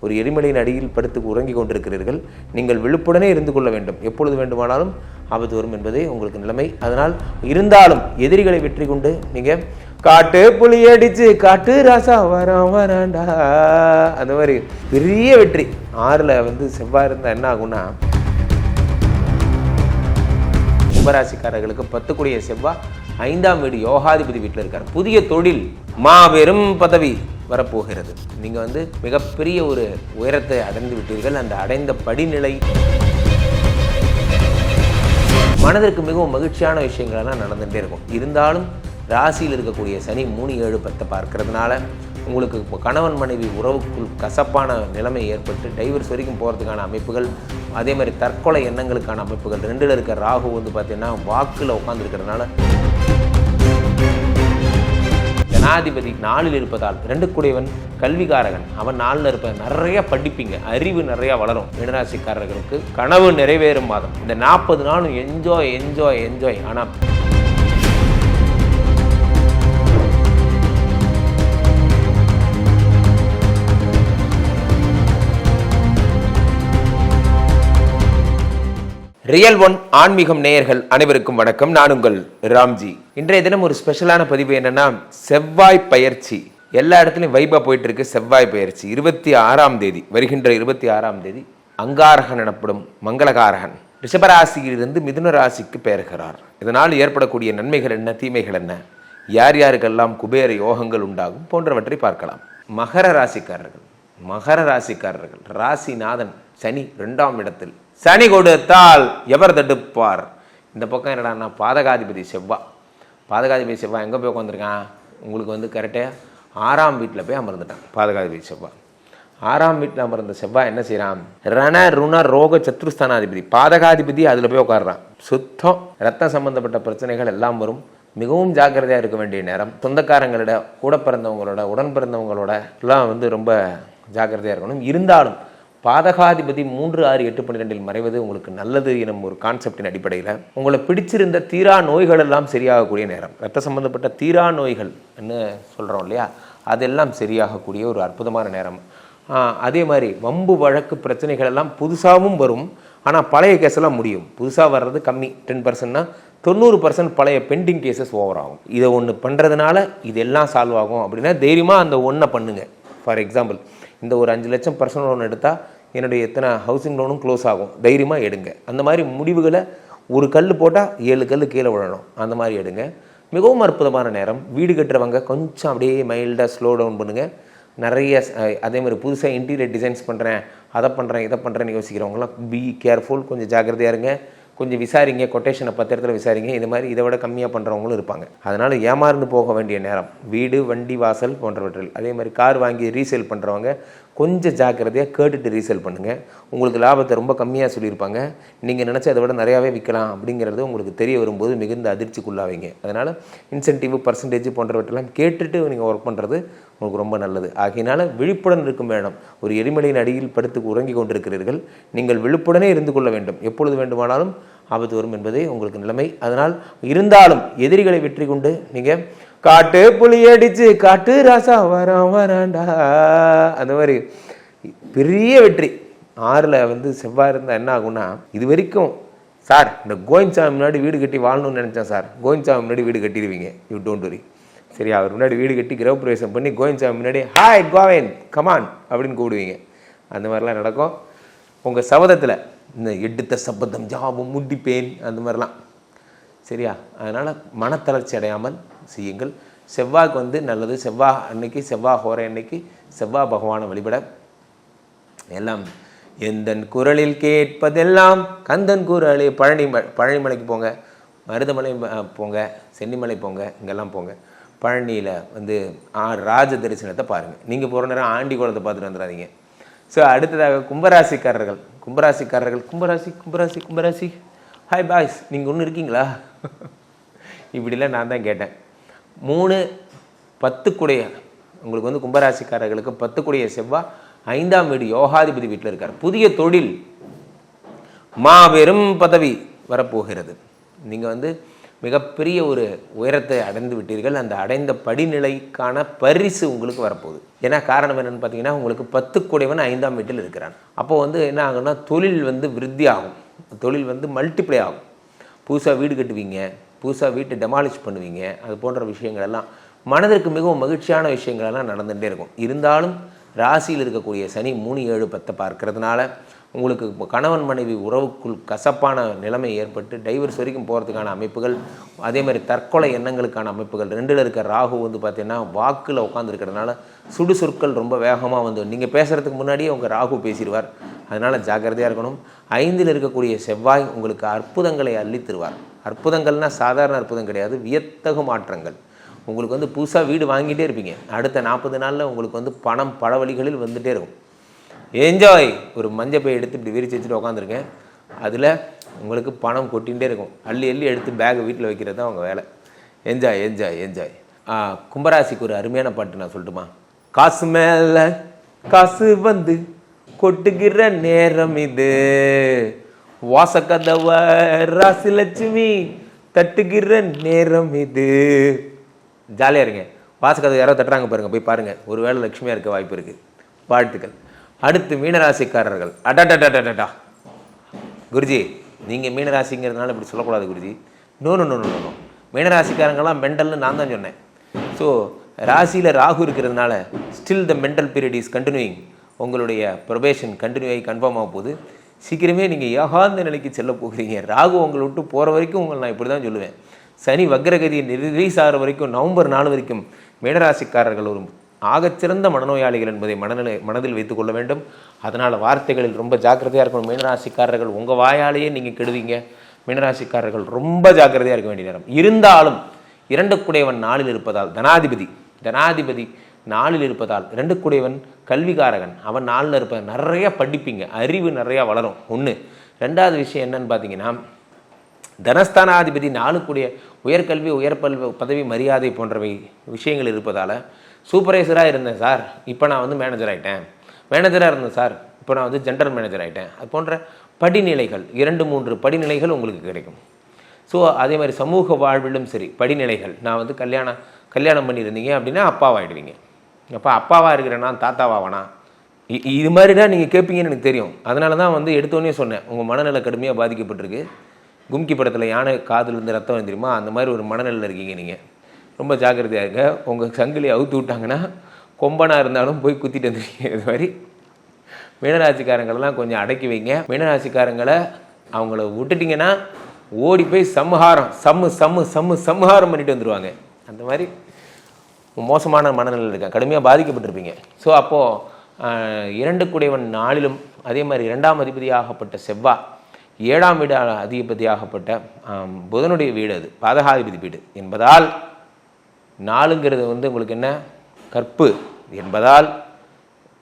ஒரு எரிமலையின் அடியில் படுத்து உறங்கி கொண்டிருக்கிறீர்கள். நீங்கள் விழுப்புடனே இருந்து கொள்ள வேண்டும். எப்பொழுது வேண்டுமானாலும் ஆபத்து வரும் என்பதே உங்களுக்கு நிலைமை. அதனால் இருந்தாலும் எதிரிகளை வெற்றி கொண்டு நீங்கள் காட்டு புளி அடிச்சு காட்டு ராசா வராண்டா அந்த மாதிரி பெரிய வெற்றி. 6ல் செவ்வாய் இருந்தால் என்ன ஆகும்னா, கும்பராசிக்காரர்களுக்கு 10 செவ்வாய் 5ஆம் வீடு யோகாதிபதி வீட்டில் இருக்கார். புதிய தொழில் மாபெரும் பதவி வரப்போகிறது. நீங்கள் மிகப்பெரிய ஒரு உயரத்தை அடைந்து விட்டீர்கள். அந்த அடைந்த படிநிலை மனதிற்கு மிகவும் மகிழ்ச்சியான விஷயங்களெல்லாம் நடந்துகிட்டே இருக்கும். இருந்தாலும் ராசியில் இருக்கக்கூடிய சனி 3, 7, 10 பார்க்கறதுனால உங்களுக்கு கணவன் மனைவி உறவுக்குள் கசப்பான நிலைமை ஏற்பட்டு டைவர்ஸ் வரைக்கும் போகிறதுக்கான அமைப்புகள், அதே மாதிரி தற்கொலை எண்ணங்களுக்கான அமைப்புகள். 2ல் இருக்க ராகு பார்த்தீங்கன்னா வாக்கில் உட்காந்துருக்கிறதுனால, ஜனாதிபதி 4ல் இருப்பதால் 2 கல்விக்காரகன் அவன் 4ல் இருப்ப நிறைய படிப்பீங்க, அறிவு நிறையா வளரும். மீனராசிக்காரர்களுக்கு கனவு நிறைவேறும் மாதம். இந்த 40 நாளும் என்ஜாய் என்ஜாய் என்ஜாய். ஆனால் ரியல் ஒன் ஆன்மீகம் நேயர்கள் அனைவருக்கும் வணக்கம். நான் உங்கள் ராம்ஜி. இன்றைய தினம் ஒரு ஸ்பெஷலான பதிவு என்னன்னா, செவ்வாய் பயிற்சி. எல்லா இடத்துலையும் வைபா போயிட்டு இருக்கு. செவ்வாய் பயிற்சி 26ஆம் தேதி, வருகின்ற 26ஆம் தேதி அங்காரகன் எனப்படும் மங்களகாரகன் ரிஷபராசியிலிருந்து மிதுன ராசிக்கு பெயர்கிறார். இதனால் ஏற்படக்கூடிய நன்மைகள் என்ன, தீமைகள் என்ன, யார் யாருக்கெல்லாம் குபேர யோகங்கள் உண்டாகும் போன்றவற்றை பார்க்கலாம். மகர ராசிக்காரர்கள் ராசிநாதன் சனி 2ஆம் இடத்தில். சனி கொடுத்தால் எவர் தடுப்பார்? இந்த பக்கம் என்னடான்னா பாதகாதிபதி செவ்வாய் எங்கே போய் உட்காந்துருக்கான்? உங்களுக்கு கரெக்டாக 6ஆம் வீட்டில் போய் அமர்ந்துட்டான். பாதகாதிபதி செவ்வாய் 6ஆம் வீட்டில் அமர்ந்த செவ்வாய் என்ன செய்யறான்? ரண ருண ரோக சத்ருஸ்தானாதிபதி பாதகாதிபதி அதில் போய் உட்காடுறான். சுத்தம் ரத்தம் சம்பந்தப்பட்ட பிரச்சனைகள் எல்லாம் வரும். மிகவும் ஜாக்கிரதையாக இருக்க வேண்டிய நேரம். சொந்தக்காரங்களோட, கூட பிறந்தவங்களோட, உடன் பிறந்தவங்களோட எல்லாம் ரொம்ப ஜாக்கிரதையாக இருக்கணும். இருந்தாலும் பாதகாதிபதி 3, 6, 8, 12 மறைவது உங்களுக்கு நல்லது எனும் ஒரு கான்செப்டின் அடிப்படையில் உங்களை பிடிச்சிருந்த தீரா நோய்கள் எல்லாம் சரியாகக்கூடிய நேரம். ரத்த சம்பந்தப்பட்ட தீரா நோய்கள் என்ன சொல்கிறோம் இல்லையா, அதெல்லாம் சரியாகக்கூடிய ஒரு அற்புதமான நேரம். அதே மாதிரி வம்பு வழக்கு பிரச்சனைகள் எல்லாம் புதுசாகவும் வரும். ஆனால் பழைய கேஸெல்லாம் முடியும். புதுசாக வர்றது கம்மி, 10%னா 90% பழைய பெண்டிங் கேசஸ் ஓவர் ஆகும். இதை ஒன்று பண்ணுறதுனால இதெல்லாம் சால்வ் ஆகும் அப்படின்னா தைரியமாக அந்த ஒன்றை பண்ணுங்கள். ஃபார் எக்ஸாம்பிள், இந்த ஒரு 5 லட்சம் பர்சனல் லோன் எடுத்தால் என்னுடைய எத்தனை ஹவுசிங் லோனும் க்ளோஸ் ஆகும், தைரியமாக எடுங்க. அந்த மாதிரி முடிவுகளை ஒரு கல் போட்டால் 7 கல் கீழே விழணும், அந்த மாதிரி எடுங்க. மிகவும் அற்புதமான நேரம். வீடு கட்டுறவங்க கொஞ்சம் அப்படியே மைல்டாக ஸ்லோ டவுன் பண்ணுங்கள். நிறைய அதே மாதிரி புதுசாக இன்டீரியர் டிசைன்ஸ் பண்ணுறேன், அதை பண்ணுறேன், இதை பண்ணுறேன்னு யோசிக்கிறவங்களாம் பி கேர்ஃபுல். கொஞ்சம் ஜாக்கிரதையாக இருங்க. கொஞ்சம் விசாரிங்க, கொட்டேஷனை 10 இடத்துல விசாரிங்க. இது மாதிரி இதை விட கம்மியாக பண்ணுறவங்களும் இருப்பாங்க. அதனால் ஏமாந்து போக வேண்டிய நேரம். வீடு, வண்டி, வாசல் போன்றவற்றில். அதே மாதிரி கார் வாங்கி ரீசேல் பண்ணுறவங்க கொஞ்சம் ஜாக்கிரதையாக கேட்டுட்டு ரீசேல் பண்ணுங்கள். உங்களுக்கு லாபத்தை ரொம்ப கம்மியாக சொல்லியிருப்பாங்க, நீங்கள் நினச்சி அதை விட நிறையாவே விற்கலாம் அப்படிங்கிறது உங்களுக்கு தெரிய வரும்போது மிகுந்த அதிர்ச்சிக்குள்ளாவீங்க. அதனால் இன்சென்டிவ், பர்சன்டேஜ் போன்றவற்றெல்லாம் கேட்டுட்டு நீங்கள் ஒர்க் பண்ணுறது உங்களுக்கு ரொம்ப நல்லது. ஆகையினால விழிப்புடன் இருக்கும் வேணும். ஒரு எரிமலையின் அடியில் படுத்து உறங்கி கொண்டிருக்கிறீர்கள். நீங்கள் விழிப்புடனே இருந்து கொள்ள வேண்டும். எப்பொழுது வேண்டுமானாலும் ஆபத்து வரும் என்பதே உங்களுக்கு நிலைமை. அதனால் இருந்தாலும் எதிரிகளை வெற்றி கொண்டு நீங்கள் காட்டு புளி அடிச்சு காட்டு ராசா வராண்டா அந்த மாதிரி பெரிய வெற்றி. 6ல் செவ்வாய் இருந்தால் என்ன ஆகும்னா, இது வரைக்கும் சார் இந்த கோவிந்த்சாமி முன்னாடி வீடு கட்டி வாழணும்னு நினச்சேன் சார், கோவிந்த்சாமி முன்னாடி வீடு கட்டிடுவீங்க. You don't worry. சரி, அவர் முன்னாடி வீடு கட்டி கிரகப்பிரவேசம் பண்ணி கோவிந்த்சாமி முன்னாடி ஹாய் கோவிந்த் கமான் அப்படின்னு கூப்பிடுவீங்க. அந்த மாதிரிலாம் நடக்கும். உங்கள் சபதத்தில் இந்த எடுத்த சபதம் ஜாபம் முடிப்பேன் அந்த மாதிரிலாம். சரியா? அதனால் மனத்தளர்ச்சி அடையாமல் செய்யுங்கள். செவ்வாய்க்கு நல்லது. செவ்வாய் அன்னைக்கு, செவ்வாய் ஹோரை அன்னைக்கு செவ்வாய் பகவானை வழிபட எல்லாம் எந்தன் குரலில் கேட்பதெல்லாம் கந்தன் குரலே. பழனிமலைக்கு போங்க, மருதமலை போங்க, சென்னிமலை போங்க, இங்கெல்லாம் போங்க. பழனியில் ராஜ தரிசனத்தை பாருங்கள். நீங்கள் போகிற நேரம் ஆண்டி குளத்தை பார்த்துட்டு வந்துடாதீங்க. ஸோ அடுத்ததாக கும்பராசிக்காரர்கள் கும்பராசி ஹாய் பாய்ஸ், நீங்கள் ஒன்று இருக்கீங்களா? இப்படிலாம் நான் தான் கேட்டேன். 3, 10 உங்களுக்கு கும்பராசிக்காரர்களுக்கு 10 செவ்வாய் 5ஆம் வீடு யோகாதிபதி வீட்டில் இருக்கார். புதிய தொழில் மாபெரும் பதவி வரப்போகிறது. நீங்கள் மிகப்பெரிய ஒரு உயரத்தை அடைந்து விட்டீர்கள். அந்த அடைந்த படிநிலைக்கான பரிசு உங்களுக்கு வரப்போகுது. ஏன்னா காரணம் என்னென்னு பார்த்தீங்கன்னா, உங்களுக்கு 10 கூடையவன் 5ஆம் வீட்டில் இருக்கிறான். அப்போ என்ன ஆகும்னா, தொழில் விருத்தி ஆகும், தொழில் மல்டிப்ளை ஆகும். புதுசாக வீடு கட்டுவீங்க, புதுசாக வீட்டை டெமாலிஷ் பண்ணுவீங்க. அது போன்ற விஷயங்கள் எல்லாம் மனதிற்கு மிகவும் மகிழ்ச்சியான விஷயங்கள் எல்லாம் நடந்துகிட்டே இருக்கும். இருந்தாலும் ராசியில் இருக்கக்கூடிய சனி 3, 7, 10 பார்க்கறதுனால உங்களுக்கு கணவன் மனைவி உறவுக்குள் கசப்பான நிலைமை ஏற்பட்டு டைவர்ஸ் வரைக்கும் போகிறதுக்கான அமைப்புகள், அதே மாதிரி தற்கொலை எண்ணங்களுக்கான அமைப்புகள். 2ல் இருக்க ராகு பார்த்தீங்கன்னா வாக்கில் உட்காந்துருக்கிறதுனால சுடுசொற்கள் ரொம்ப வேகமாக நீங்கள் பேசுகிறதுக்கு முன்னாடியே உங்கள் ராகு பேசிடுவார். அதனால் ஜாக்கிரதையாக இருக்கணும். 5ல் இருக்கக்கூடிய செவ்வாய் உங்களுக்கு அற்புதங்களை அள்ளித்தருவார். அற்புதங்கள்னால் சாதாரண அற்புதம் கிடையாது, வியத்தகு மாற்றங்கள். உங்களுக்கு புதுசாக வீடு வாங்கிட்டே இருப்பீங்க. அடுத்த 40 நாளில் உங்களுக்கு பணம் பல வழிகளில் வந்துகிட்டே இருக்கும். என்ஜாய். ஒரு மஞ்சள் பை எடுத்து இப்படி விரிச்சு வச்சுட்டு உட்காந்துருக்கேன், அதில் உங்களுக்கு பணம் கொட்டிகிட்டே இருக்கும். அள்ளி எடுத்து பேக்கை வீட்டில் வைக்கிறது தான் அவங்க வேலை. Enjoy enjoy enjoy. கும்பராசிக்கு ஒரு அருமையான பாட்டு நான் சொல்லட்டுமா? காசு மேலே காசு கொட்டுகிற நேரம் இது, வாசக்கதவ ராசி லட்சுமி தட்டுகிற நேரம் இது. ஜாலியாக இருங்க. வாசக்கதவை யாரோ தட்டுறாங்க பாருங்கள், போய் பாருங்கள். ஒரு வேளை லட்சுமியாக இருக்க வாய்ப்பு இருக்குது. வாழ்த்துக்கள். அடுத்து மீனராசிக்காரர்கள். அடடடடடா குருஜி, நீங்கள் மீனராசிங்கிறதுனால இப்படி சொல்லக்கூடாது Guruji. No no no no no மீனராசிக்காரங்கெல்லாம் மெண்டல்னு நான் தான் சொன்னேன். ஸோ ராசியில் ராகு இருக்கிறதுனால still the mental period is continuing. உங்களுடைய ப்ரொபேஷன் கண்டினியூ ஆகி கன்ஃபார்ம் ஆக போகுது. சீக்கிரமே நீங்கள் ஏகாந்த நிலைக்கு செல்ல போகிறீங்க. ராகு உங்களை விட்டு போகிற வரைக்கும் உங்களை நான் இப்படி தான் சொல்லுவேன். சனி வக்ரகதியை ரிலீஸ் ஆகிற வரைக்கும், நவம்பர் 4 வரைக்கும் மீனராசிக்காரர்கள் ஒரு ஆகச்சிறந்த மனநோயாளிகள் என்பதை மனதில் வைத்துக் கொள்ள வேண்டும். அதனால் வார்த்தைகளில் ரொம்ப ஜாக்கிரதையாக இருக்கணும். மீனராசிக்காரர்கள் உங்கள் வாயாலேயே நீங்கள் கெடுவீங்க. மீனராசிக்காரர்கள் ரொம்ப ஜாக்கிரதையாக இருக்க வேண்டிய நேரம். இருந்தாலும் 2 கூடையவன் 4ல் இருப்பதால், தனாதிபதி 4ல் இருப்பதால், 2 கூடையவன் கல்விகாரகன், அவன் 4ல் இருப்பதால் நிறைய படிப்பீங்க, அறிவு நிறையா வளரும். 1. 2வது விஷயம் என்னன்னு பார்த்தீங்கன்னா, தனஸ்தானாதிபதி 4 கூடிய உயர்கல்வி, பதவி, மரியாதை போன்றவை விஷயங்கள் இருப்பதால், சூப்பர்வைசராக இருந்தேன் சார், இப்போ நான் மேனேஜர் ஆகிட்டேன், மேனேஜராக இருந்தேன் சார், இப்போ நான் ஜென்ரல் மேனேஜர் ஆகிட்டேன், அது போன்ற படிநிலைகள் 2, 3 படிநிலைகள் உங்களுக்கு கிடைக்கும். ஸோ அதே மாதிரி சமூக வாழ்விலும் சரி படிநிலைகள். நான் கல்யாணம் பண்ணியிருந்தீங்க அப்படின்னா அப்பாவாகிடுவீங்க. அப்போ அப்பாவாக இருக்கிறேன்னா தாத்தாவானா, இது மாதிரி தான் நீங்கள் கேட்பீங்கன்னு எனக்கு தெரியும். அதனால தான் எடுத்தோடனே சொன்னேன், உங்கள் மனநிலை கடுமையாக பாதிக்கப்பட்டிருக்கு. கும்கி படத்தில் யானை காதுலேருந்து ரத்தம் வந்துருமா, அந்த மாதிரி ஒரு மனநிலையில் இருக்கீங்க. நீங்கள் ரொம்ப ஜாக்கிரதையாக இருங்க. உங்கள் சங்கிலி அவுத்து விட்டாங்கன்னா கொம்பனாக இருந்தாலும் போய் குத்திட்டு வந்துருக்கீங்க. இது மாதிரி மீனராசிக்காரங்களெல்லாம் கொஞ்சம் அடக்கி வைங்க. மீனராசிக்காரங்களை அவங்கள விட்டுட்டிங்கன்னா ஓடி போய் சம்ஹாரம் பண்ணிட்டு வந்துடுவாங்க. அந்த மாதிரி மோசமான மனநிலையில் இருக்காங்க, கடுமையாக பாதிக்கப்பட்டிருப்பீங்க. ஸோ அப்போது 2 கூடையவன் 4லும், அதே மாதிரி 2ஆம் அதிபதியாகப்பட்ட செவ்வாய், 7ஆம் வீடு அதிபதியாகப்பட்ட புதனுடைய வீடு, அது பாதகாதிபதி வீடு என்பதால் 4ங்கிறது உங்களுக்கு என்ன, கற்பு என்பதால்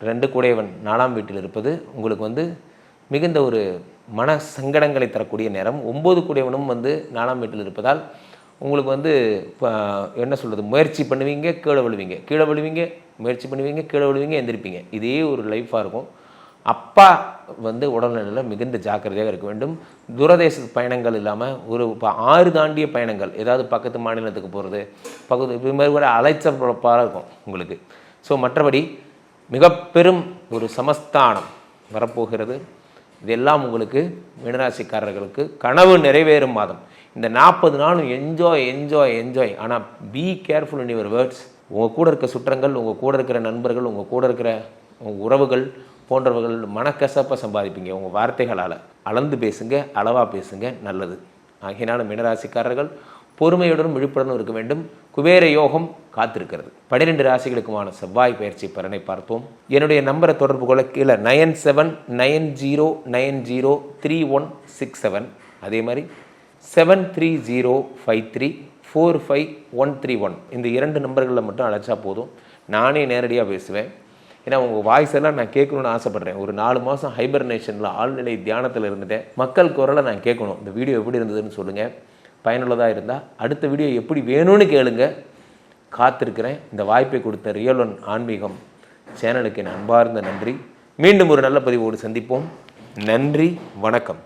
2 கூடையவன் 4ஆம் வீட்டில் இருப்பது உங்களுக்கு மிகுந்த ஒரு மன சங்கடங்களை தரக்கூடிய நேரம். 9 கூடையவனும் 4ஆம் வீட்டில் இருப்பதால் உங்களுக்கு என்ன சொல்கிறது, முயற்சி பண்ணுவீங்க, கீழே விழுவீங்க, முயற்சி பண்ணுவீங்க, கீழே விழுவீங்க, எந்திரிப்பீங்க. இதே ஒரு லைஃப்பாக இருக்கும். அப்பா உடல்நிலையில் மிகுந்த ஜாக்கிரதையாக இருக்க வேண்டும். தூரதேச பயணங்கள் இல்லாமல் ஒரு 6 தாண்டிய பயணங்கள், ஏதாவது பக்கத்து மாநிலத்துக்கு போகிறது, இது மாதிரி கூட அலைச்சப்பாக இருக்கும் உங்களுக்கு. ஸோ மற்றபடி மிக பெரும் ஒரு சமஸ்தானம் வரப்போகிறது. இதெல்லாம் உங்களுக்கு மீனராசிக்காரர்களுக்கு கனவு நிறைவேறும் மாதம். இந்த 40 நாளும் என்ஜாய். ஆனால் be careful in your words. உங்கள் கூட இருக்க சுற்றங்கள், உங்கள் கூட இருக்கிற நண்பர்கள், உங்கள் கூட இருக்கிற உறவுகள் போன்றவர்கள் மனக்கசப்பை சம்பாதிப்பீங்க. உங்கள் வார்த்தைகளால் அளந்து பேசுங்க, அளவாக பேசுங்க, நல்லது. ஆகையினால மீனராசிக்காரர்கள் பொறுமையுடனும் விழிப்புடனும் இருக்க வேண்டும். குபேர யோகம் காத்திருக்கிறது. 12 ராசிகளுக்குமான செவ்வாய் பயிற்சி பலனை பார்த்தோம். என்னுடைய நம்பரை தொடர்பு கொள்ள கீழே 9790903167, அதே மாதிரி 7305345131, இந்த 2 நம்பர்களில் மட்டும் அழைச்சா போதும். நானே நேரடியாக பேசுவேன். ஏன்னா உங்கள் வாய்ஸ் எல்லாம் நான் கேட்கணுன்னு ஆசைப்பட்றேன். ஒரு 4 மாதம் ஹைபர்னேஷனில் ஆழ்நிலை தியானத்தில் இருந்துட்டேன். மக்கள் குரலை நான் கேட்கணும். இந்த வீடியோ எப்படி இருந்ததுன்னு சொல்லுங்கள். பயனுள்ளதாக இருந்தால் அடுத்த வீடியோ எப்படி வேணும்னு கேளுங்க. காத்திருக்கிறேன். இந்த வாய்ப்பை கொடுத்த ரியல் ஒன் ஆன்மீகம் சேனலுக்கு என் அன்பார்ந்த நன்றி. மீண்டும் ஒரு நல்ல பதிவோடு சந்திப்போம். நன்றி, வணக்கம்.